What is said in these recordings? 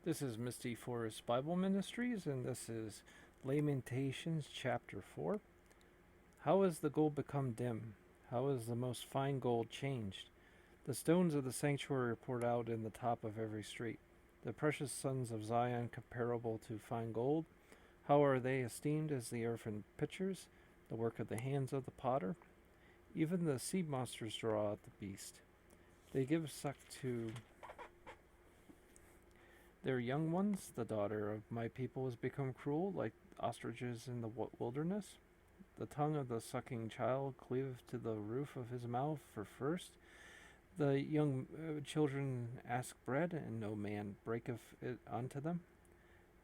This is Misty Forest Bible Ministries, and this is Lamentations chapter 4. How has the gold become dim? How is the most fine gold changed? The stones of the sanctuary are poured out in the top of every street. The precious sons of Zion, comparable to fine gold, how are they esteemed as the earthen pitchers, the work of the hands of the potter? Even the sea monsters draw out the beast. They give suck to their young ones. The daughter of my people has become cruel, like ostriches in the wilderness. The tongue of the sucking child cleaveth to the roof of his mouth for first. The young children ask bread, and no man breaketh it unto them.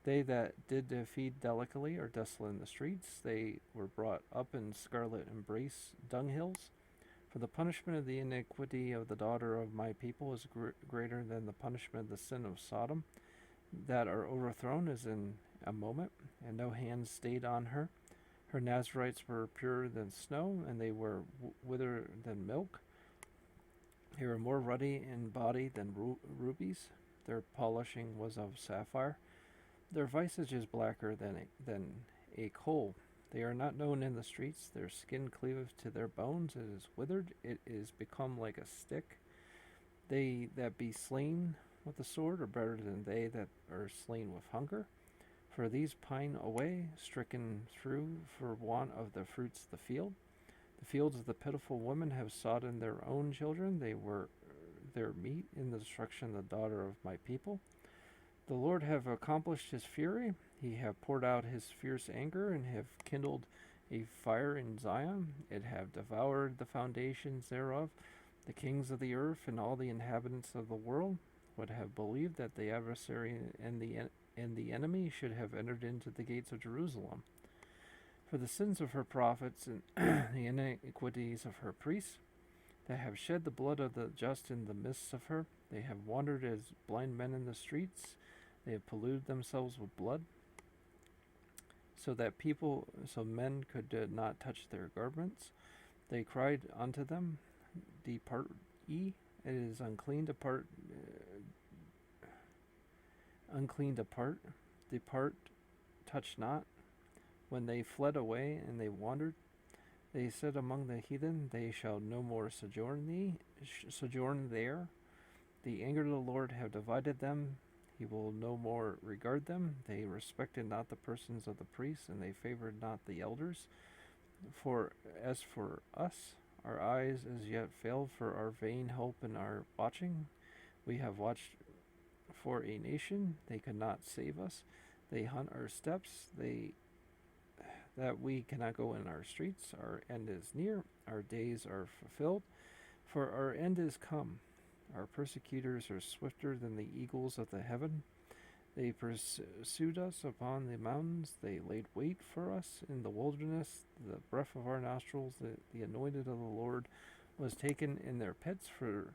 They that did feed delicately are desolate in the streets. They were brought up in scarlet embrace dunghills. For the punishment of the iniquity of the daughter of my people is greater than the punishment of the sin of Sodom. That are overthrown is in a moment, and no hand stayed on her. Her Nazarites were purer than snow, and they were whiter than milk. They were more ruddy in body than rubies. Their polishing was of sapphire. Their visage is blacker than a coal. They are not known in the streets. Their skin cleaveth to their bones. It is withered. It is become like a stick. They that be slain with the sword are better than they that are slain with hunger. For these pine away, stricken through for want of the fruits of the field. The fields of the pitiful women have sodden their own children. They were their meat in the destruction of the daughter of my people. The Lord have accomplished his fury. He have poured out his fierce anger, and have kindled a fire in Zion. It have devoured the foundations thereof. The kings of the earth and all the inhabitants of the world would have believed that the adversary and the enemy should have entered into the gates of Jerusalem. For the sins of her prophets and the iniquities of her priests, that have shed the blood of the just in the midst of her, they have wandered as blind men in the streets. They have polluted themselves with blood, so men could not touch their garments. They cried unto them, Depart ye, it is unclean to part. Depart, touch not. When they fled away and they wandered, they said among the heathen, they shall no more sojourn there. The anger of the Lord have divided them. He will no more regard them. They respected not the persons of the priests, and they favored not the elders. For as for us, our eyes as yet failed for our vain hope and our watching. We have watched for a nation. They could not save us. They hunt our steps. That we cannot go in our streets. Our end is near. Our days are fulfilled. For our end is come. Our persecutors are swifter than the eagles of the heaven. They pursued us upon the mountains. They laid wait for us in the wilderness. The breath of our nostrils, the anointed of the Lord, was taken in their pits. For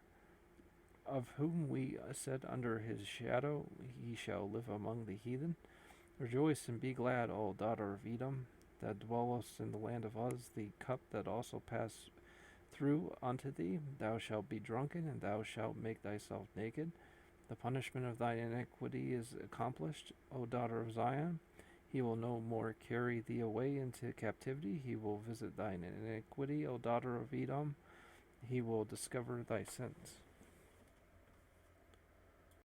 of whom we said, under his shadow he shall live among the heathen. Rejoice and be glad, O daughter of Edom, that dwellest in the land of Uz. The cup that also passed through unto thee, thou shalt be drunken, and thou shalt make thyself naked. The punishment of thine iniquity is accomplished, O daughter of Zion. He will no more carry thee away into captivity. He will visit thine iniquity, O daughter of Edom. He will discover thy sins.